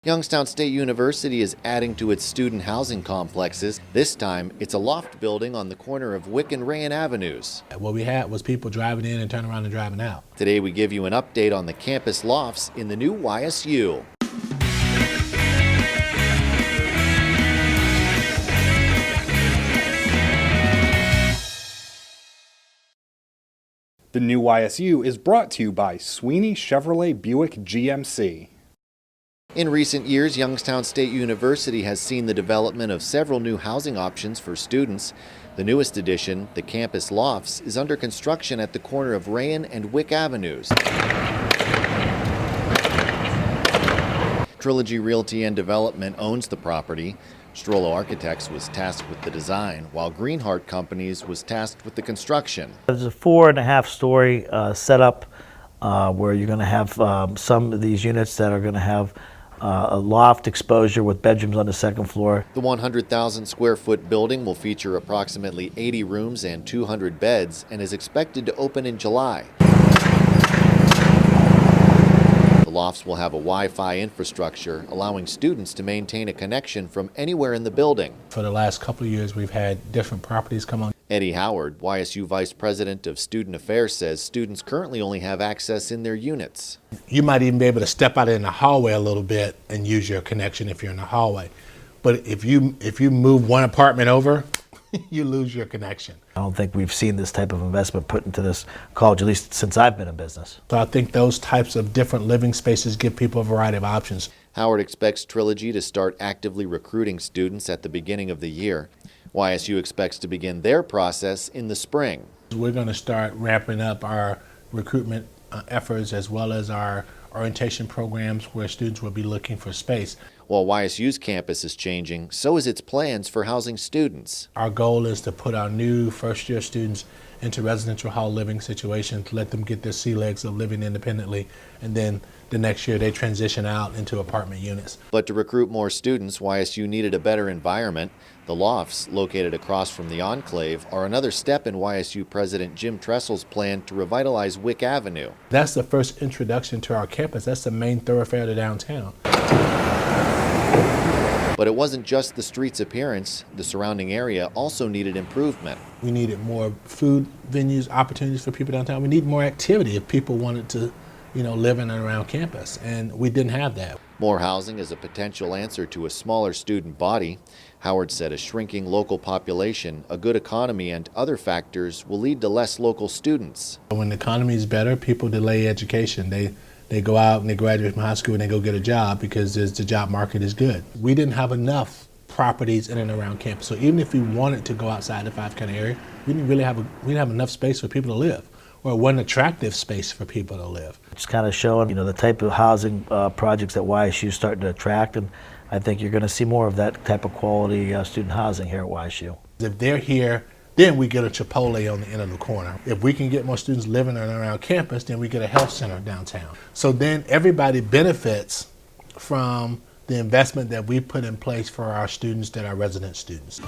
Youngstown State University is adding to its student housing complexes. This time, it's a loft building on the corner of Wick and Rayan Avenues. What we had was people driving in and turning around and driving out. Today, we give you an update on the Campus Lofts in the new YSU. The new YSU is brought to you by Sweeney Chevrolet Buick GMC. In recent years, Youngstown State University has seen the development of several new housing options for students. The newest addition, the Campus Lofts, is under construction at the corner of Rayan and Wick Avenues. Trilogy Realty and Development owns the property. Strollo Architects was tasked with the design, while Greenheart Companies was tasked with the construction. There's a 4.5-story setup where you're going to have some of these units that are going to have a loft exposure with bedrooms on the second floor. The 100,000 square foot building will feature approximately 80 rooms and 200 beds and is expected to open in July. The lofts will have a Wi-Fi infrastructure, allowing students to maintain a connection from anywhere in the building. For the last couple of years, we've had different properties come on. Eddie Howard, YSU Vice President of Student Affairs, says students currently only have access in their units. You might even be able to step out in the hallway a little bit and use your connection if you're in the hallway. But if you move one apartment over, you lose your connection. I don't think we've seen this type of investment put into this college, at least since I've been in business. So I think those types of different living spaces give people a variety of options. Howard expects Trilogy to start actively recruiting students at the beginning of the year. YSU expects to begin their process in the spring. We're going to start ramping up our recruitment efforts as well as our orientation programs where students will be looking for space. While YSU's campus is changing, so is its plans for housing students. Our goal is to put our new first-year students into residential hall living situations, let them get their sea legs of living independently, and then the next year they transition out into apartment units. But to recruit more students, YSU needed a better environment. The lofts, located across from the Enclave, are another step in YSU President Jim Tressel's plan to revitalize Wick Avenue. That's the first introduction to our campus. That's the main thoroughfare to downtown. But it wasn't just the street's appearance. The surrounding area also needed improvement. We needed more food venues, opportunities for people downtown. We need more activity if people wanted to, live in and around campus, and we didn't have that. More housing is a potential answer to a smaller student body. Howard said a shrinking local population, a good economy, and other factors will lead to less local students. When the economy is better, people delay education. They go out and they graduate from high school and they go get a job because the job market is good. We didn't have enough properties in and around campus. So even if we wanted to go outside the five-county area, we didn't have enough space for people to live, or one attractive space for people to live. It's kind of showing, the type of housing projects that YSU is starting to attract, and I think you're going to see more of that type of quality student housing here at YSU. If they're here, then we get a Chipotle on the end of the corner. If we can get more students living in and around campus, then we get a health center downtown. So then everybody benefits from the investment that we put in place for our students that are resident students.